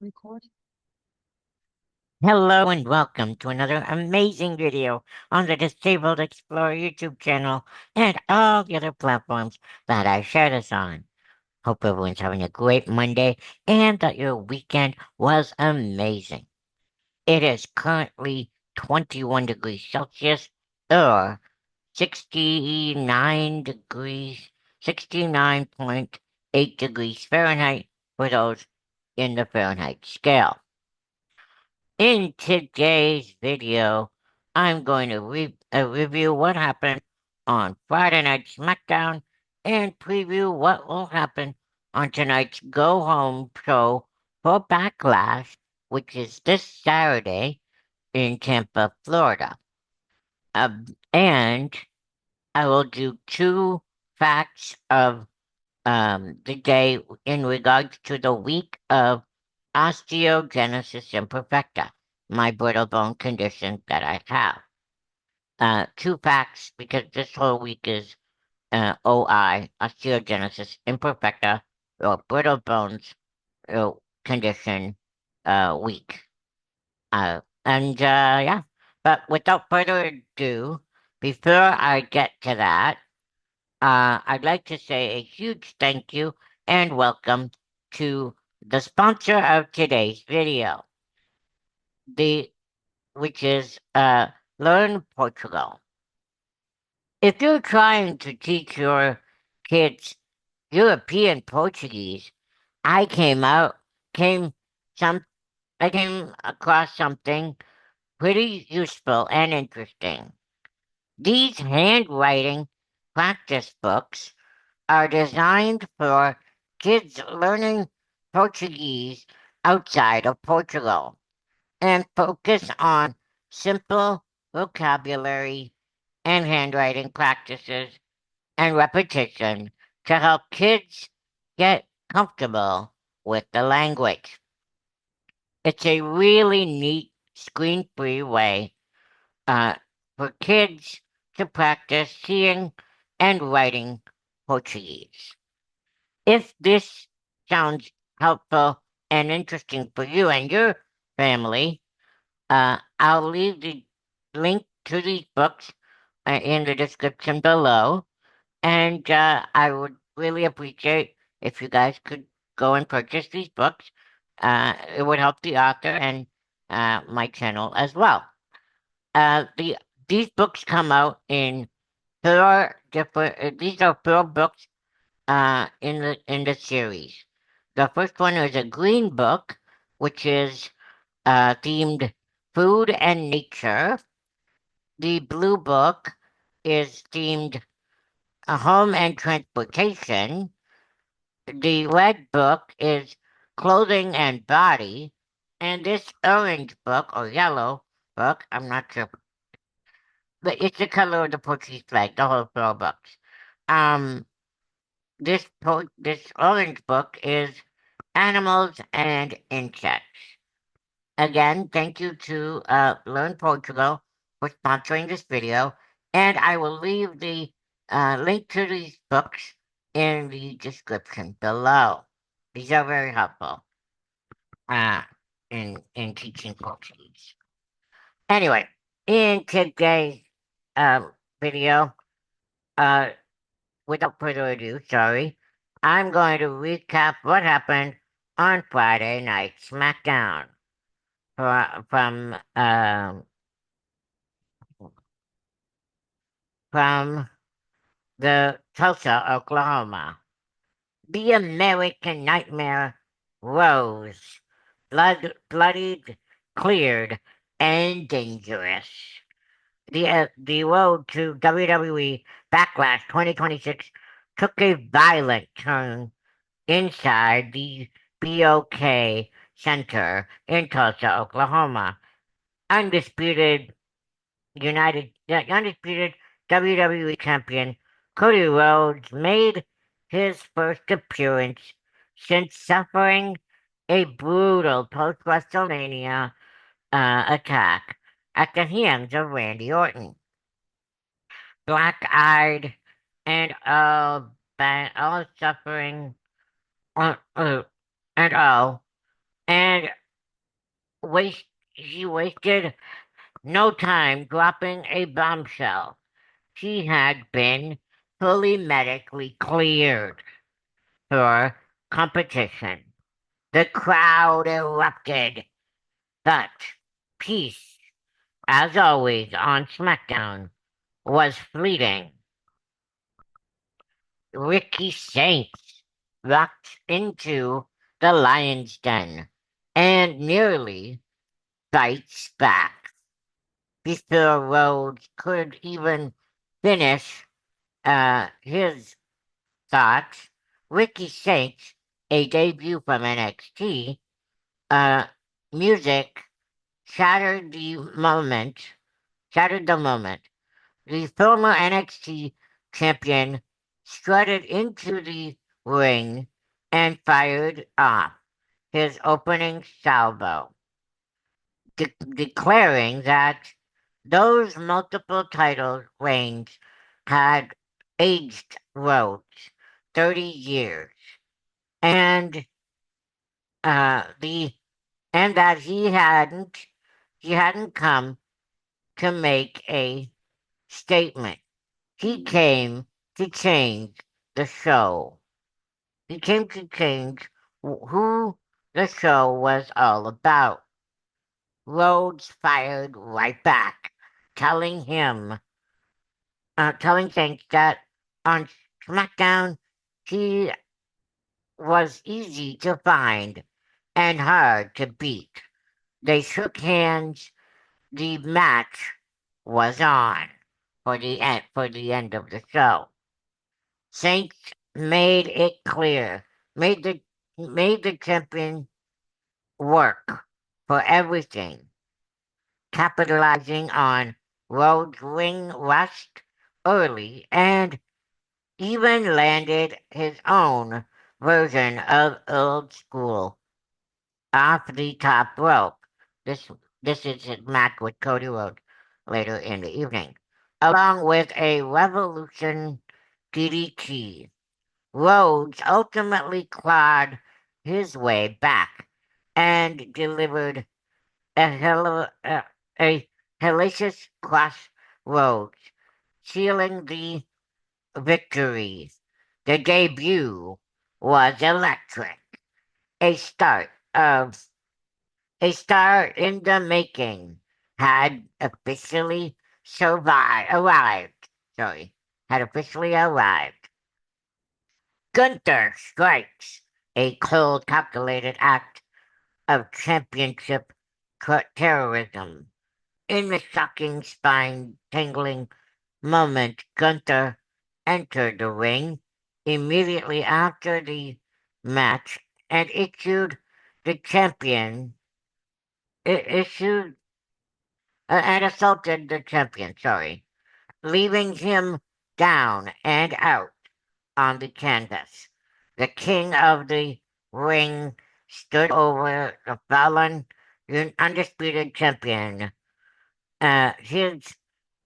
Recording. Hello and welcome to another amazing video on the Disabled Explorer YouTube channel and all the other platforms that I share this on. Hope everyone's having a great Monday and that your weekend was amazing. It is currently 21 degrees Celsius or 69 degrees, 69.8 degrees Fahrenheit for those in the Fahrenheit scale. In today's video, I'm going to review what happened on Friday Night SmackDown and preview what will happen on tonight's Go Home show for Backlash, which is this Saturday in Tampa, Florida. And I will do two facts of the day in regards to the week of osteogenesis imperfecta, my brittle bone condition that I have. Two facts because this whole week is OI, osteogenesis imperfecta, or brittle bones uh, condition week. Yeah, but without further ado, before I get to that, I'd like to say a huge thank you and welcome to the sponsor of today's video, the which is Learn Portugal. If you're trying to teach your kids European Portuguese, I came some I came across something pretty useful and interesting. These handwriting practice books are designed for kids learning Portuguese outside of Portugal and focus on simple vocabulary and handwriting practices and repetition to help kids get comfortable with the language. It's a really neat screen free way uh, for kids to practice seeing and writing Portuguese. If this sounds helpful and interesting for you and your family, I'll leave the link to these books in the description below. And I would really appreciate if you guys could go and purchase these books. It would help the author and my channel as well. The These books come out in four different. These are four books in the series. The first one is a green book, which is themed food and nature. The blue book is themed home and transportation. The red book is clothing and body. And this orange book or yellow book, I'm not sure, but it's the color of the Portuguese flag, the whole four books. Um, this orange book is animals and insects. Again, thank you to Learn Portugal for sponsoring this video, and I will leave the link to these books in the description below. These are very helpful uh, in teaching Portuguese. Anyway, in today's uh, video, uh, without further ado, sorry, I'm going to recap what happened on Friday Night SmackDown from from the Tulsa, Oklahoma. The American Nightmare rose, bloodied, cleared, and dangerous. The road to WWE Backlash 2026 took a violent turn inside the BOK Center in Tulsa, Oklahoma. Undisputed undisputed WWE champion Cody Rhodes made his first appearance since suffering a brutal post-WrestleMania attack at the hands of Randy Orton. Black-eyed and all suffering, uh, uh, and all. and waste she wasted no time dropping a bombshell. She had been fully medically cleared for competition. The crowd erupted, but peace, as always on SmackDown, was fleeting. Ricky Saints walked into the lion's den and nearly bites back before Rhodes could even finish his thoughts. Ricky Saints, a debut from NXT, uh, music shattered the moment. Shattered the moment. The former NXT champion strutted into the ring and fired off his opening salvo, declaring that those multiple title reigns had aged Rhodes 30 years, and the and that he hadn't come to make a statement. He came to change the show. He came to change who the show was all about. Rhodes fired right back, telling telling Saints that on SmackDown he was easy to find and hard to beat. They shook hands. The match was on for the end of the show. Saints made it clear, made the made the champion work for everything, capitalizing on Rhodes' ring rust early and even landed his own version of old school off the top rope. This this is his match with Cody Rhodes later in the evening, along with a Revolution DDT. Rhodes ultimately clawed his way back and delivered a hellacious crossroads, sealing the victory. The debut was electric, a start of a star in the making had officially arrived. Sorry, had officially arrived. Gunther strikes a cold, calculated act of championship terrorism. In the shocking, spine-tingling moment, Gunther entered the ring immediately after the match and the champion issued and assaulted the champion. Sorry, leaving him down and out on the canvas. The king of the ring stood over the fallen, undisputed champion. His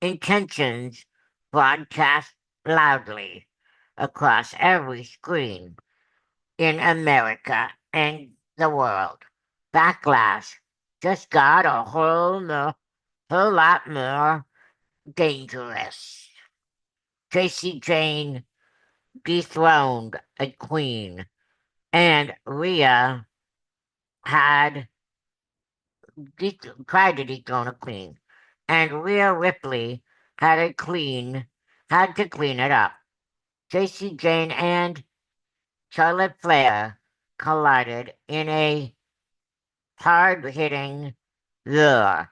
intentions broadcast loudly across every screen in America and the world. Backlash just got whole lot more dangerous. Tracy Jane dethroned a queen, and Rhea had tried to dethrone a queen, and Rhea Ripley had to clean it up. Tracy Jane and Charlotte Flair collided in a hard-hitting lure.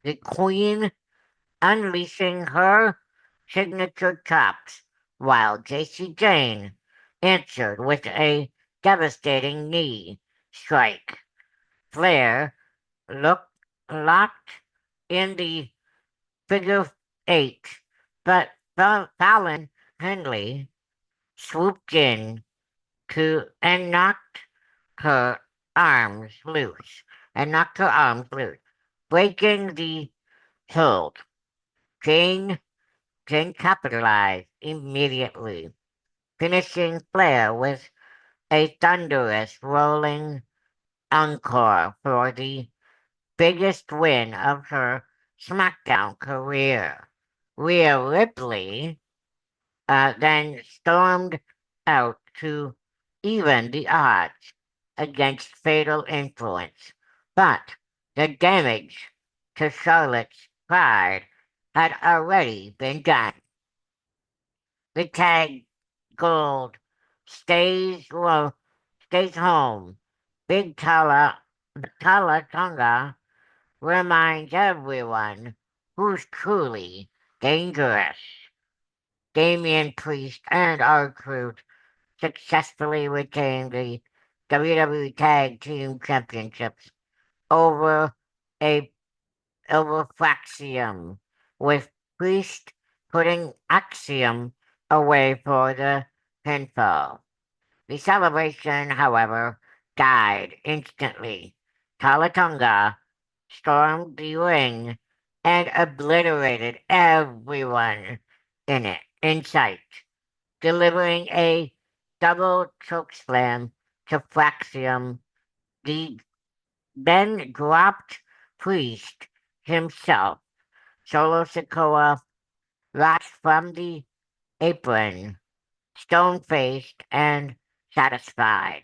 The queen unleashing her signature chops, while J.C. Jane answered with a devastating knee strike. Flair looked locked in the figure eight, but Fallon Henley swooped in to and arms loose knocked her arms loose, breaking the hold. Jane Jane capitalized immediately, finishing Flair with a thunderous rolling encore for the biggest win of her SmackDown career. Rhea Ripley then stormed out to even the odds against Fatal Influence. But the damage to Charlotte's pride had already been done. The tag gold stays home. Big Tala Tonga reminds everyone who's truly dangerous. Damian Priest and R-Truth successfully retained the WWE Tag Team Championships over a over Fraxium, with Priest putting Axiom away for the pinfall. The celebration, however, died instantly. Talatonga stormed the ring and obliterated everyone in sight, delivering a double chokeslam to Fraxium. The then dropped Priest himself. Solo Sikoa watched from the apron, stone-faced and satisfied.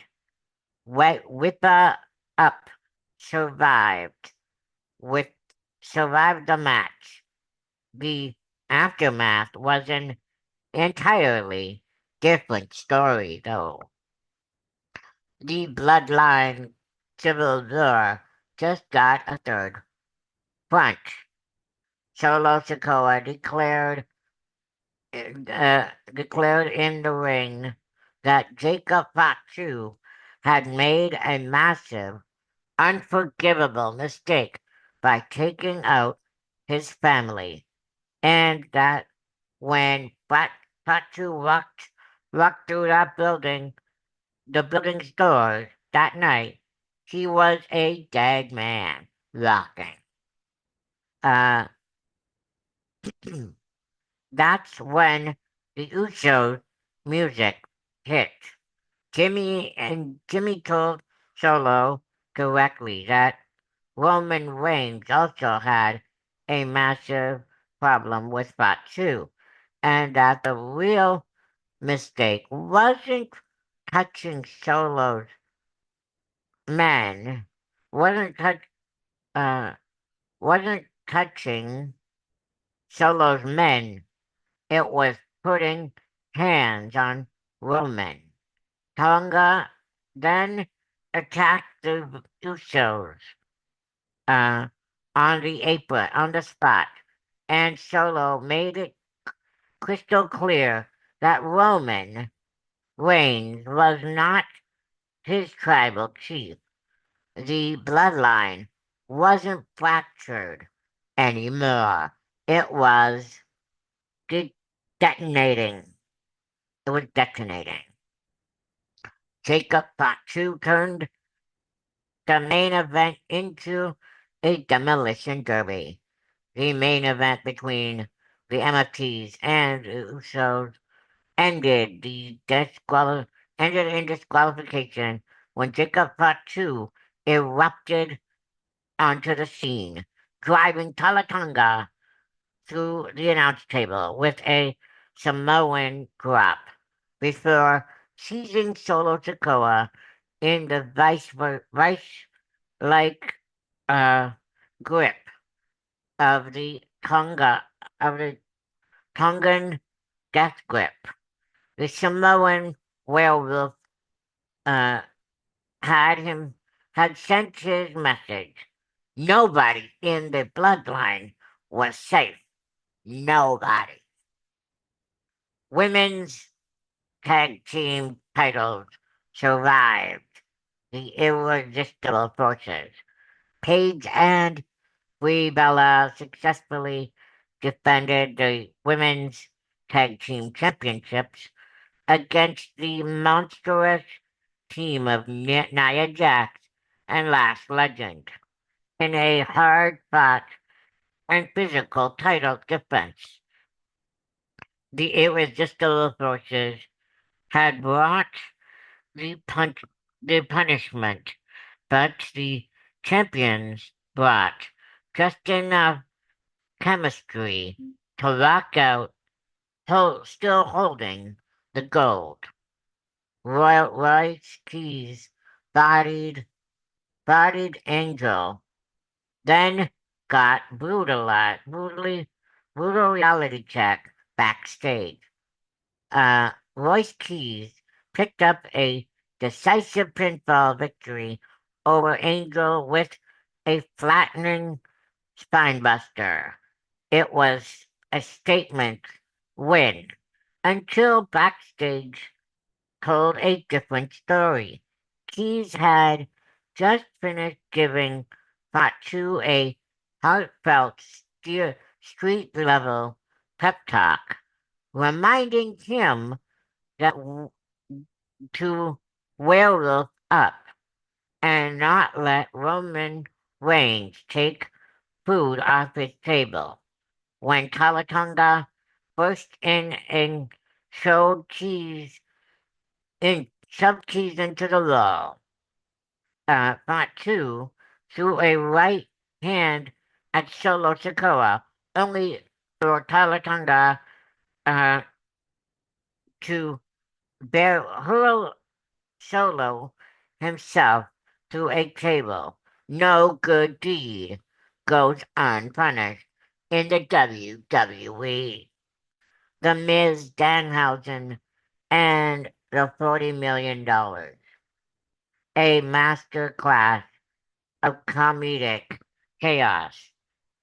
Whipper up survived with survived the match. The aftermath was an entirely different story, though. The bloodline civil war just got a third front. Solo Sikoa declared in the ring that Jacob Fatu had made a massive, unforgivable mistake by taking out his family, and that when Fatu walked through the building's doors that night, he was a dead man walking. Uh, that's when the Usos music hit. Jimmy told Solo directly that Roman Reigns also had a massive problem with Fatu, and that the real mistake touching Solo's men, wasn't touch, uh, wasn't touching Solo's men. It was putting hands on Roman. Tonga then attacked the Usos uh, on the apron, on the spot, and Solo made it crystal clear that Roman Reigns was not his tribal chief. The bloodline wasn't fractured anymore. It was de- detonating. It was detonating. Jacob Fatu turned the main event into a demolition derby. The main event between the MFTs and the Usos ended ended in disqualification when Jacob Fatu erupted onto the scene, driving Talatonga through the announce table with a Samoan drop before seizing Solo Sikoa in the vice like uh, grip of the Tongan death grip. The Samoan werewolf uh, had him had sent his message. Nobody in the bloodline was safe. Nobody. Women's tag team titles survived the irresistible forces. Paige and Brie Bella successfully defended the women's tag team championships against the monstrous team of Nia Jax and Last Legend in a hard-fought and physical title defense. The irresistible forces had brought the punishment but the champions brought just enough chemistry to rock out, still holding the gold. Royal Rice Keys bodied, bodied Angel, then got brutal reality check backstage. Royce Keys picked up a decisive pinfall victory over Angel with a flattening spinebuster. It was a statement win until backstage told a different story. Keys had just finished giving Fatu a heartfelt street level pep talk, reminding him that to werewolf up and not let Roman Reigns take food off his table. When Talatonga burst in and shoved Keys into the wall, Fatu threw a right hand at Solo Sikoa, only for Talatonga uh, to hurl Solo himself to a table. No good deed goes unpunished in the WWE. The Miz Danhausen and the $40 million. A master class of comedic chaos.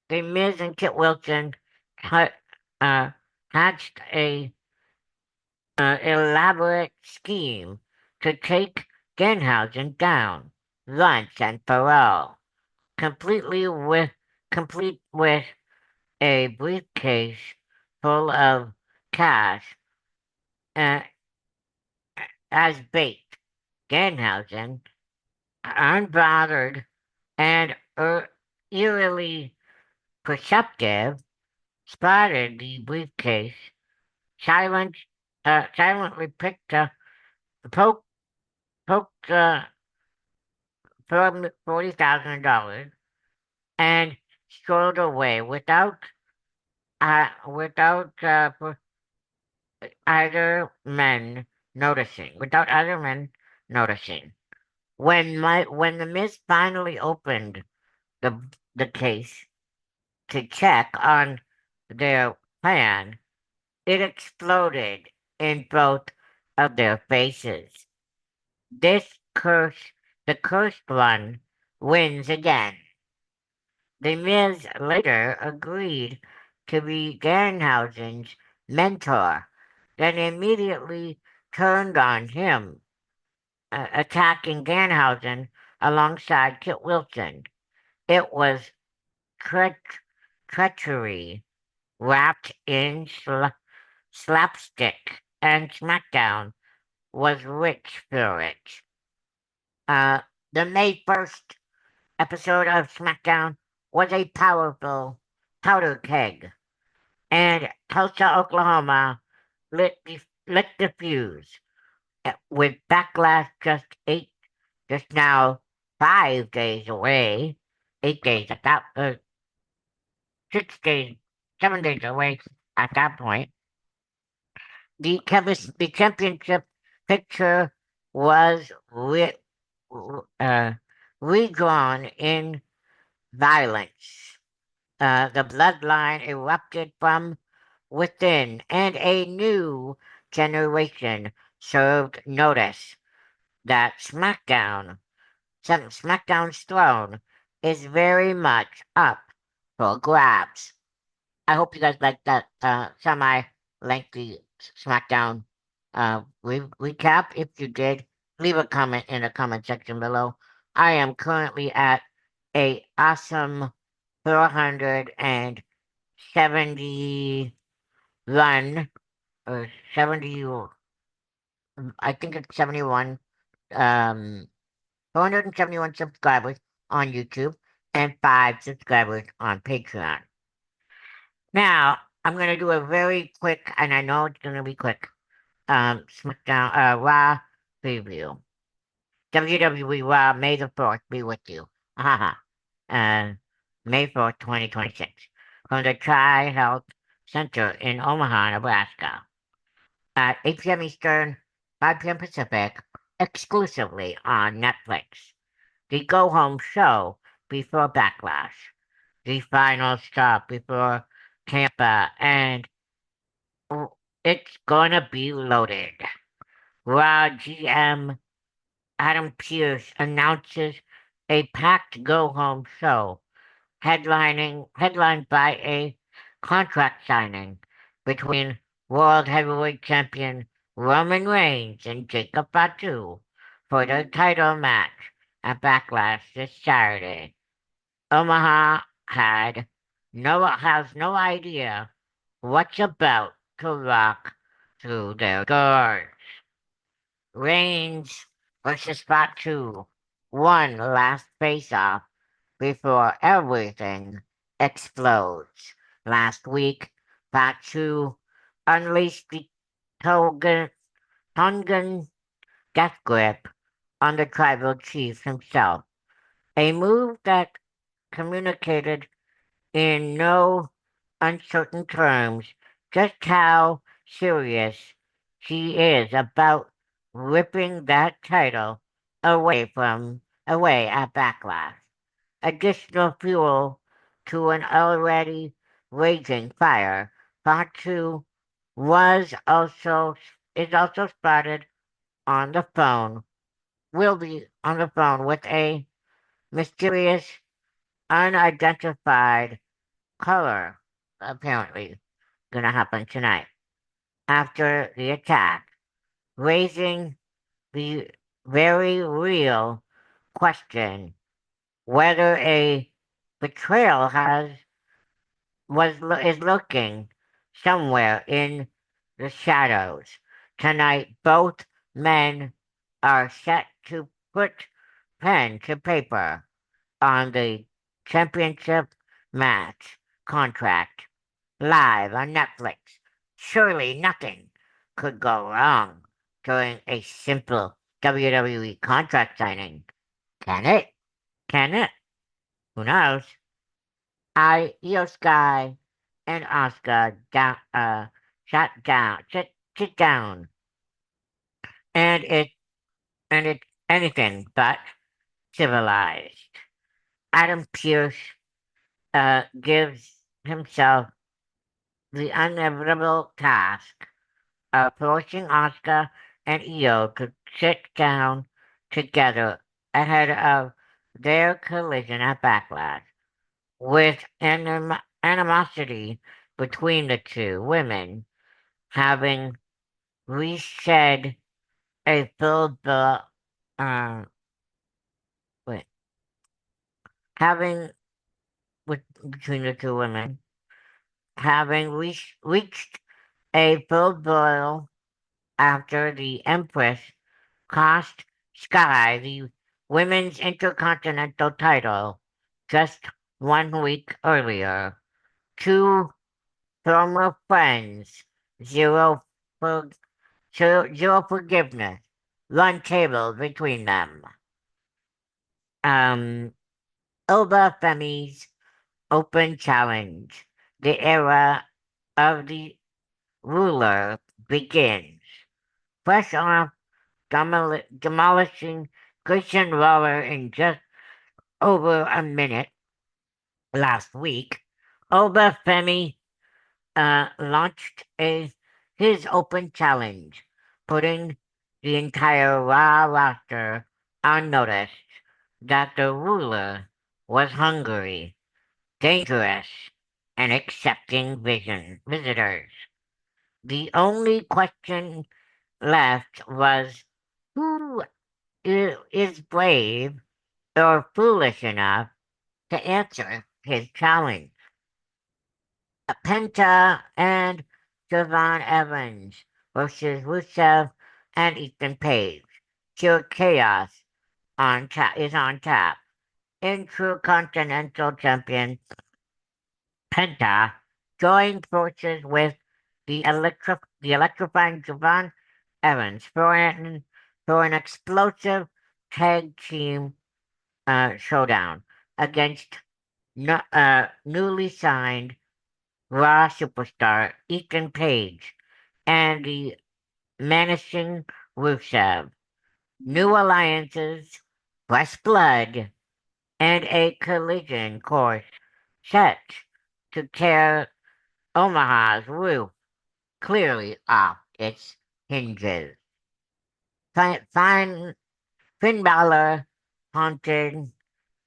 The Miz and Kit Wilson ha- hatched a elaborate scheme to take Danhausen down once and for all, complete with a briefcase full of cash uh, as bait. Danhausen, unbothered and eerily perceptive, spotted the briefcase, silent, silently picked poke, poked $40,000 and strolled away without either men noticing. When the Miz finally opened the the case to check on their plan, it exploded in both of their faces. This curse, the cursed one, wins again. The Miz later agreed to be Danhausen's mentor, then immediately turned on him, attacking Danhausen alongside Kit Wilson. It was treach- treachery wrapped in slapstick, and SmackDown was rich for it. Uh, the May 1st episode of SmackDown was a powerful powder keg, and Tulsa, Oklahoma lit the fuse. With Backlash just now 5 days away, 8 days at that, 6 days, 7 days away at that point, the championship picture was uh, redrawn in violence. The bloodline erupted from within, and a new generation served notice that SmackDown's throne is very much up for grabs. I hope you guys like that semi-lengthy SmackDown recap. If you did, leave a comment in the comment section below. I am currently at a awesome 470 run or 70. I think it's 71. 471 subscribers on YouTube and 5 subscribers on Patreon. Now, I'm gonna do a very quick, and I know it's gonna be quick, SmackDown, Raw preview. WWE Raw, May the 4th be with you. Haha. May 4th, 2026. From the CHI Health Center in Omaha, Nebraska. At 8 p.m. Eastern, 5 p.m. Pacific, exclusively on Netflix. The go home show before Backlash. The final stop before Tampa, and it's gonna be loaded. Raw GM Adam Pearce announces a packed go home show headlined by a contract signing between World Heavyweight Champion Roman Reigns and Jacob Fatu for the title match at Backlash this Saturday. Omaha has no idea what's about to rock through their doors. Reigns versus Fatu, one last face-off before everything explodes. Last week, Fatu unleashed the Tongan death grip on the tribal chief himself, a move that communicated in no uncertain terms just how serious she is about ripping that title away at Backlash. Additional fuel to an already raging fire. Fatu was also is also spotted on the phone. Will be on the phone with a mysterious, unidentified caller. Apparently, gonna happen tonight after the attack, raising the very real question whether a betrayal is lurking somewhere in the shadows. Tonight, both men are set to put pen to paper on the championship match contract live on Netflix. Surely nothing could go wrong during a simple WWE contract signing. Can it? Can it? Who knows? Io Sky and Oscar sit down, and it's anything but civilized. Adam Pearce gives himself the inevitable task of forcing Oscar and Io to sit down together ahead of their collision at Backlash, with animosity between the two women having reshed a full bill, uh, wait, having between the two women having reached a full boil after the Empress cost Sky the women's intercontinental title just 1 week earlier. Two former friends, zero for zero forgiveness, run tables between them. Um, Obafemi's open challenge. The era of the ruler begins. Fresh off demolishing Christian Roller in just over a minute last week, Obafemi launched his open challenge, putting the entire Raw roster on notice that the ruler was hungry, dangerous, and accepting visitors. The only question left was who is brave or foolish enough to answer his challenge. Penta and Javon Evans versus Rusev and Ethan Page. Pure chaos is on tap. In true Continental Champion Penta joined forces with the electrifying Javon Evans for an explosive tag team showdown against newly signed Raw superstar Ethan Page and the menacing Rusev. New alliances, fresh blood, and a collision course set to tear Omaha's roof clearly off its hinges. Fine, Finn Balor haunted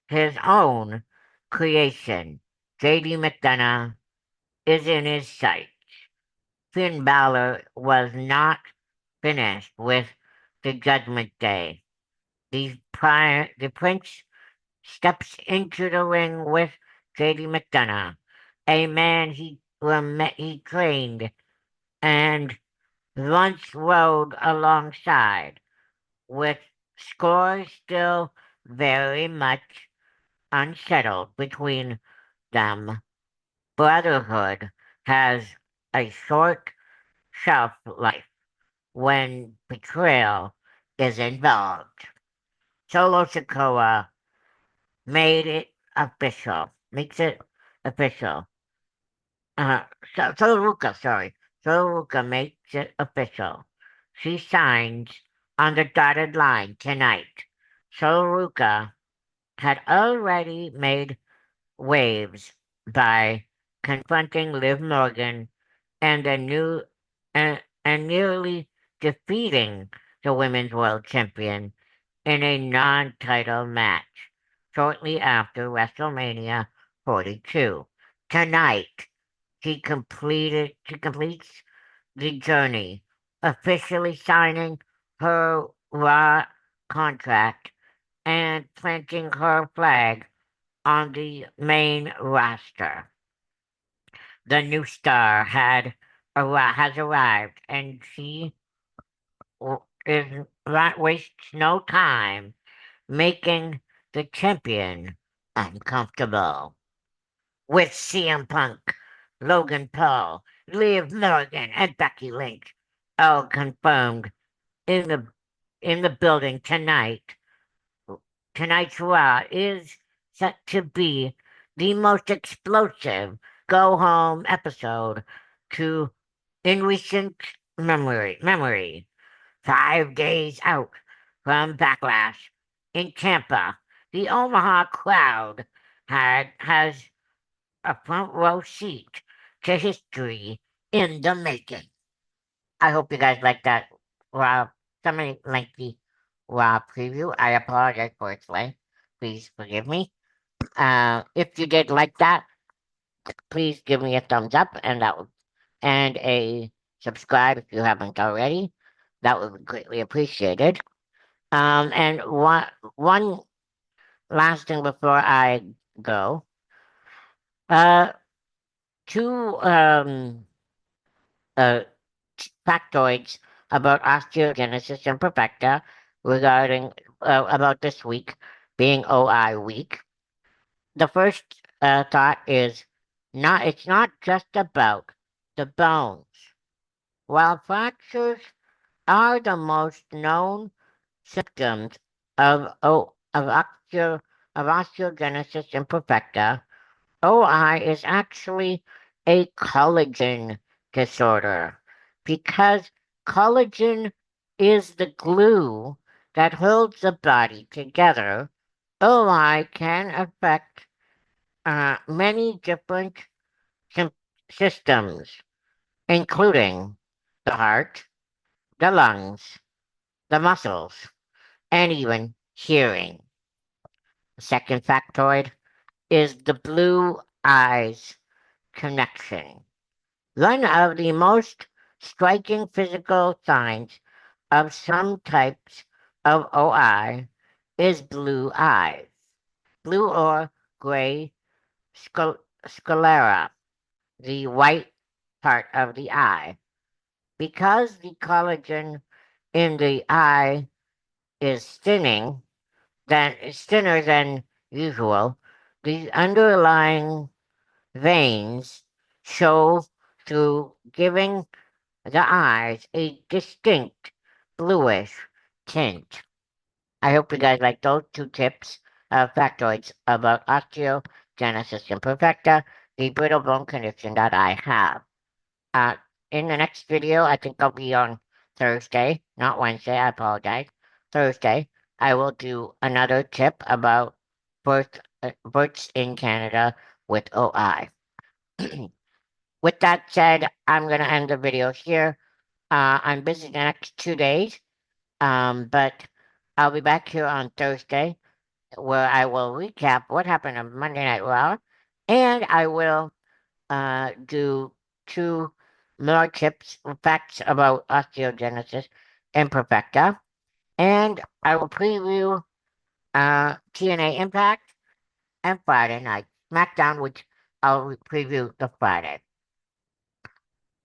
his own creation. JD McDonough is in his sight. Finn Balor was not finished with the Judgment Day. The Prince steps into the ring with JD McDonough, a man he trained and once rode alongside, with scores still very much unsettled between them. Brotherhood has a short shelf life when betrayal is involved. Solo Sokoa makes it official. Uh, sorry. Solo makes it official. She signs on the dotted line tonight. Solo had already made waves by confronting Liv Morgan and and nearly defeating the women's world champion in a non-title match shortly after WrestleMania 42. Tonight, she completes the journey, officially signing her Raw contract and planting her flag on the main roster. The new star has arrived, and she wastes no time making the champion uncomfortable. With CM Punk, Logan Paul, Liv Morgan, and Becky Lynch all confirmed in the building tonight. Tonight's Raw is set to be the most explosive go home episode to in recent memory. 5 days out from Backlash in Tampa, the Omaha crowd has a front row seat to history in the making. I hope you guys like that semi lengthy preview. I apologize for its length. Please forgive me. If you did like that, please give me a thumbs up and a subscribe if you haven't already. That would be greatly appreciated. And one last thing before I go. Uh, two uh factoids about osteogenesis imperfecta regarding about this week being OI week. The first thought is not it's not just about the bones. While fractures are the most known symptoms of osteogenesis imperfecta, OI is actually a collagen disorder because collagen is the glue that holds the body together. OI can affect many different sym- systems, including the heart, the lungs, the muscles, and even hearing. The second factoid is the blue eyes connection. One of the most striking physical signs of some types of OI is blue eyes, blue or gray sclera, the white part of the eye. Because the collagen in the eye is thinner than usual, the underlying veins show through, giving the eyes a distinct bluish tint. I hope you guys like those two tips, factoids about osteogenesis imperfecta, the brittle bone condition that I have. Uh, in the next video, I think I'll be on Thursday, not Wednesday. I apologize. Thursday, I will do another tip about births in Canada with OI. With that said, I'm gonna end the video here. I'm busy the next 2 days, but I'll be back here on Thursday where I will recap what happened on Monday Night Raw, and I will do two more tips, facts about osteogenesis imperfecta, and I will preview TNA Impact and Friday Night SmackDown, which I'll preview the Friday.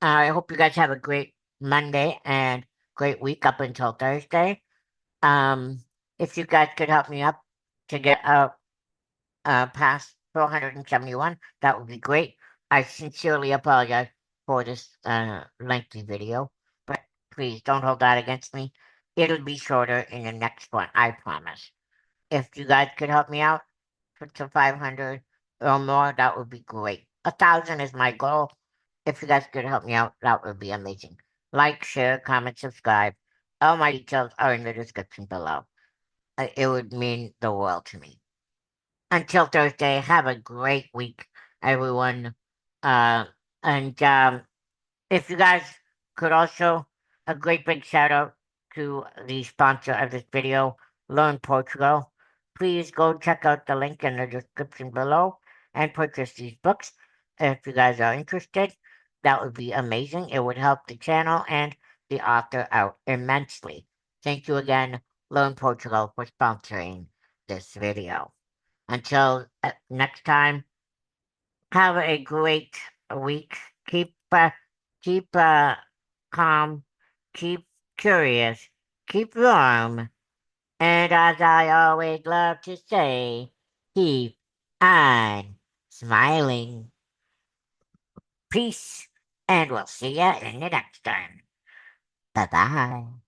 I hope you guys have a great Monday and great week up until Thursday. Um, if you guys could help me up to get past 471, that would be great. I sincerely apologize for this lengthy video, but please don't hold that against me. It'll be shorter in the next one, I promise. If you guys could help me out to 500 or more, that would be great. 1,000 is my goal. If you guys could help me out, that would be amazing. Like, share, comment, subscribe. All my details are in the description below. It would mean the world to me. Until Thursday, have a great week, everyone. Uh, and if you guys could also, a great big shout out to the sponsor of this video, Learn Portugal. Please go check out the link in the description below and purchase these books if you guys are interested. That would be amazing. It would help the channel and the author out immensely. Thank you again, Learn Portugal, for sponsoring this video. Until next time, have a great week. Keep calm, keep curious, keep warm, and as I always love to say, keep on smiling. Peace, and we'll see you in the next time. Bye bye.